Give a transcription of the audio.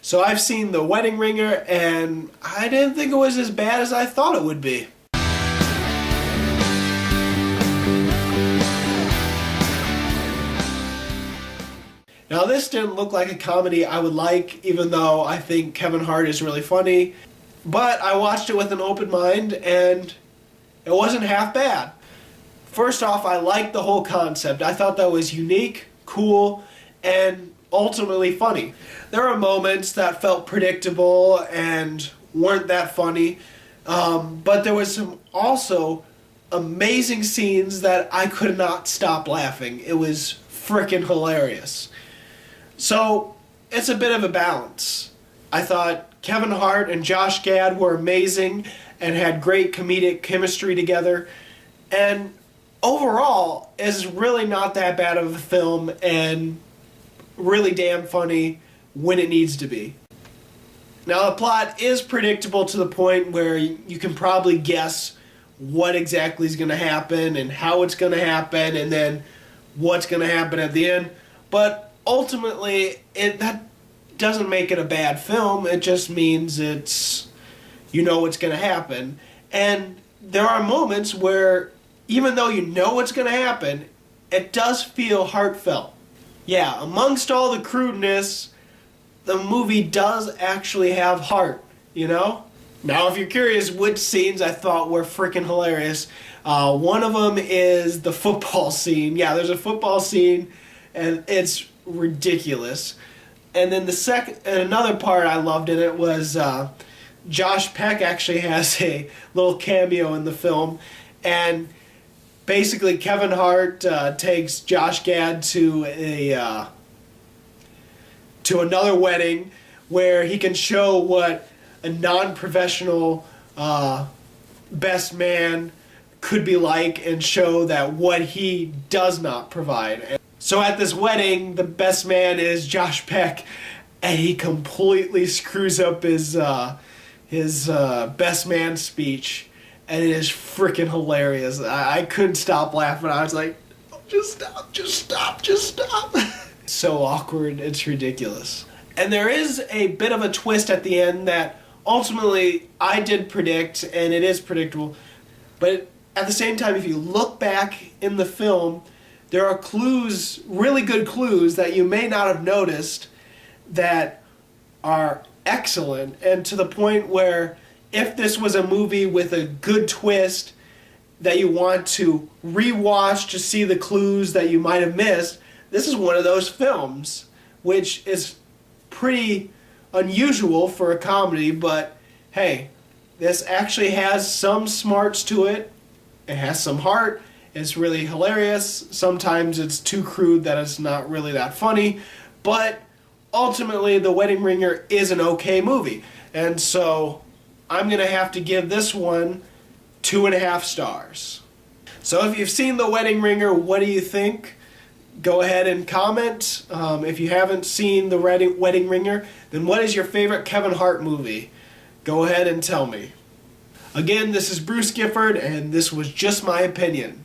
So I've seen The Wedding Ringer, and I didn't think it was as bad as I thought it would be. Now this didn't look like a comedy I would like, even though I think Kevin Hart is really funny. But I watched it with an open mind, and it wasn't half bad. First off, I liked the whole concept. I thought that was unique, cool, and ultimately funny. There are moments that felt predictable and weren't that funny, but there was some also amazing scenes that I could not stop laughing. It was freaking hilarious. So it's a bit of a balance. I thought Kevin Hart and Josh Gad were amazing and had great comedic chemistry together, and overall is really not that bad of a film and really damn funny when it needs to be. Now the plot is predictable to the point where you can probably guess what exactly is going to happen and how it's going to happen and then what's going to happen at the end, but ultimately that doesn't make it a bad film. It just means you know what's going to happen. And there are moments where even though you know what's going to happen, it does feel heartfelt. Yeah, amongst all the crudeness, the movie does actually have heart, you know? Now, if you're curious which scenes I thought were freaking hilarious, one of them is the football scene. Yeah, there's a football scene, and it's ridiculous. And then another part I loved in it was Josh Peck actually has a little cameo in the film, and basically Kevin Hart takes Josh Gad to another wedding where he can show what a non-professional best man could be like and show that what he does not provide. So at this wedding, the best man is Josh Peck, and he completely screws up his best man speech, and it is freaking hilarious. I couldn't stop laughing. I was like, just stop. So awkward, it's ridiculous. And there is a bit of a twist at the end that ultimately I did predict, and it is predictable. But at the same time, if you look back in the film, there are clues, really good clues, that you may not have noticed that are excellent, and to the point where if this was a movie with a good twist that you want to rewatch to see the clues that you might have missed, this is one of those films, which is pretty unusual for a comedy, but hey, this actually has some smarts to it. It has some heart. It's really hilarious. Sometimes it's too crude that it's not really that funny, but ultimately The Wedding Ringer is an okay movie, and so I'm going to have to give this one 2.5 stars. So if you've seen The Wedding Ringer, what do you think? Go ahead and comment. If you haven't seen The Wedding Ringer, then what is your favorite Kevin Hart movie? Go ahead and tell me. Again, this is Bruce Gifford, and this was Just My Opinion.